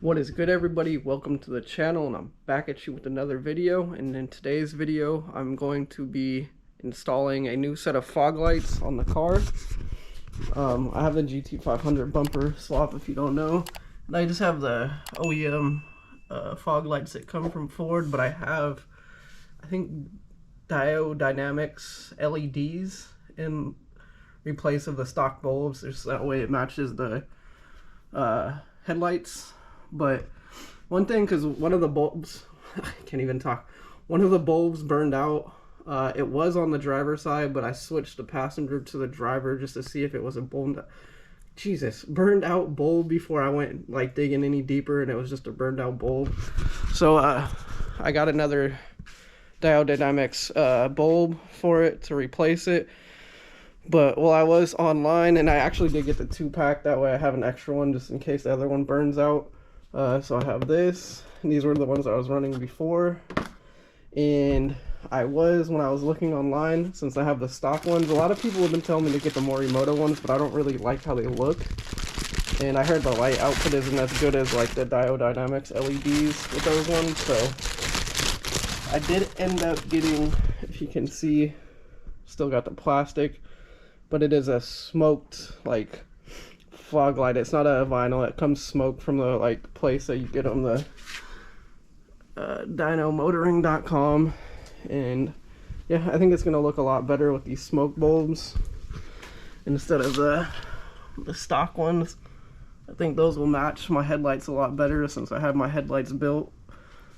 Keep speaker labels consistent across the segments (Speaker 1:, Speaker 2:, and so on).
Speaker 1: What is good, everybody? Welcome to the channel, and I'm back at you with another video. And in today's video I'm going to be installing a new set of fog lights on the car. I have the GT500 bumper swap, if you don't know, and I just have the OEM fog lights that come from Ford, but I have, I think, Diode Dynamics LEDs in replace of the stock bulbs. Just that way it matches the headlights. But one thing, because one of the bulbs, I can't even talk, one of the bulbs burned out. It was on the driver's side, but I switched the passenger to the driver just to see if it was a burned out bulb before I went like digging any deeper, and it was just a burned out bulb. So I got another Diode Dynamics bulb for it to replace it. But I was online, and I actually did get the 2-pack, that way I have an extra one just in case the other one burns out. So I have this, and these were the ones I was running before. And when I was looking online, since I have the stock ones, a lot of people have been telling me to get the Morimoto ones, but I don't really like how they look. And I heard the light output isn't as good as like the Diode Dynamics LEDs with those ones. So I did end up getting, if you can see, still got the plastic, but it is a smoked like fog light. It's not a vinyl. It comes smoked from the like place that you get on the dynomotoring.com. And yeah, I think it's gonna look a lot better with these smoke bulbs instead of the stock ones. I think those will match my headlights a lot better, since I have my headlights built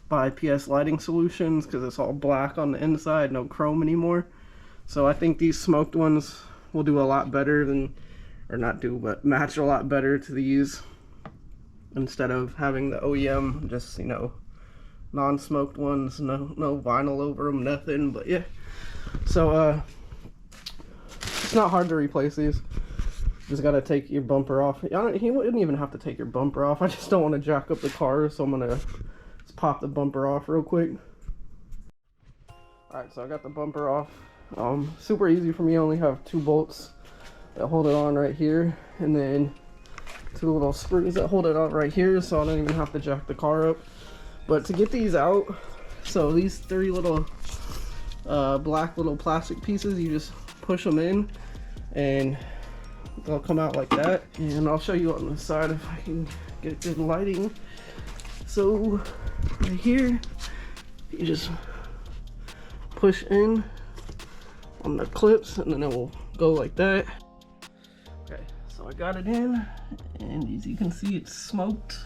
Speaker 1: by PS Lighting Solutions, because it's all black on the inside, no chrome anymore. So I think these smoked ones will do a lot better than, or not do, but match a lot better to these, instead of having the OEM, just, you know, non-smoked ones, no vinyl over them, nothing. But yeah, so it's not hard to replace these. Just gotta take your bumper off. He wouldn't even have to take your bumper off. I just don't want to jack up the car, so I'm gonna just pop the bumper off real quick. Alright, so I got the bumper off. Super easy for me. I only have 2 bolts that hold it on right here, and then 2 little screws that hold it on right here, so I don't even have to jack the car up. But to get these out, so these 3 little black little plastic pieces, you just push them in and they'll come out like that. And I'll show you on the side if I can get good lighting. So right here, you just push in on the clips, and then it will go like that. Okay, so I got it in, and as you can see, it's smoked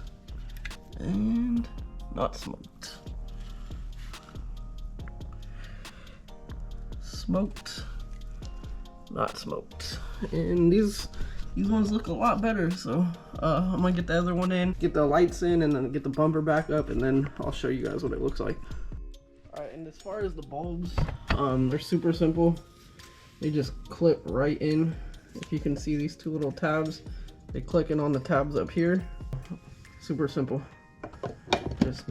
Speaker 1: and not smoked. Smoked, not smoked. And these ones look a lot better, so I'm gonna get the other one in, get the lights in, and then get the bumper back up, and then I'll show you guys what it looks like. Alright, and as far as the bulbs, they're super simple. They just clip right in. If you can see these 2 little tabs, they click in on the tabs up here. Super simple. Just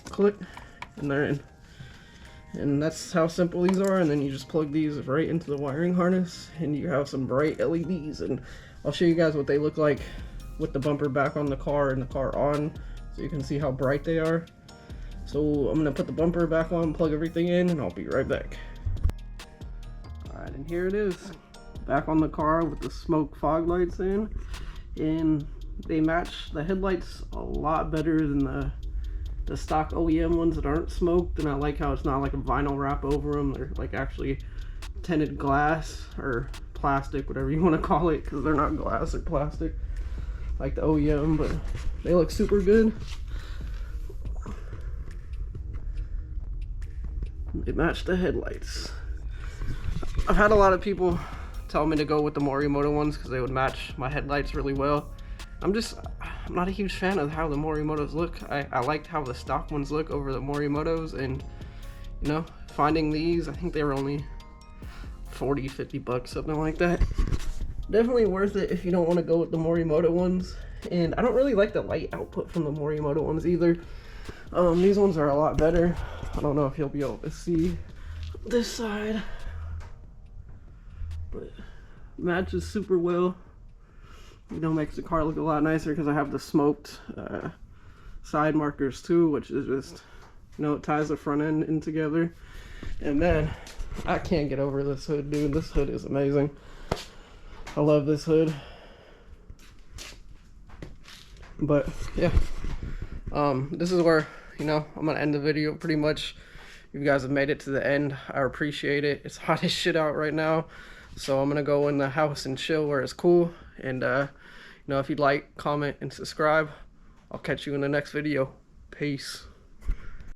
Speaker 1: click and they're in. And that's how simple these are. And then you just plug these right into the wiring harness, and you have some bright LEDs. And I'll show you guys what they look like with the bumper back on the car and the car on, so you can see how bright they are. So I'm gonna put the bumper back on, plug everything in, and I'll be right back. Alright, and here it is, back on the car with the smoke fog lights in, and they match the headlights a lot better than the stock OEM ones that aren't smoked. And I like how it's not like a vinyl wrap over them. They're like actually tinted glass or plastic, whatever you want to call it, because they're not glass or plastic like the OEM, but they look super good. They match the headlights. I've had a lot of people tell me to go with the Morimoto ones because they would match my headlights really well. I'm not a huge fan of how the Morimotos look. I liked how the stock ones look over the Morimotos, and you know, finding these, I think they were only 40-50 bucks, something like that. Definitely worth it if you don't want to go with the Morimoto ones. And I don't really like the light output from the Morimoto ones either. These ones are a lot better. I don't know if you'll be able to see this side, but matches super well. You know, makes the car look a lot nicer because I have the smoked side markers too, which is just, you know, it ties the front end in together. And then I can't get over this hood, dude. This hood is amazing. I love this hood. But yeah, this is where, you know, I'm gonna end the video pretty much. You guys have made it to the end. I appreciate it. It's hot as shit out right now, so I'm gonna go in the house and chill where it's cool. And you know, if you'd like, comment and subscribe. I'll catch you in the next video. Peace.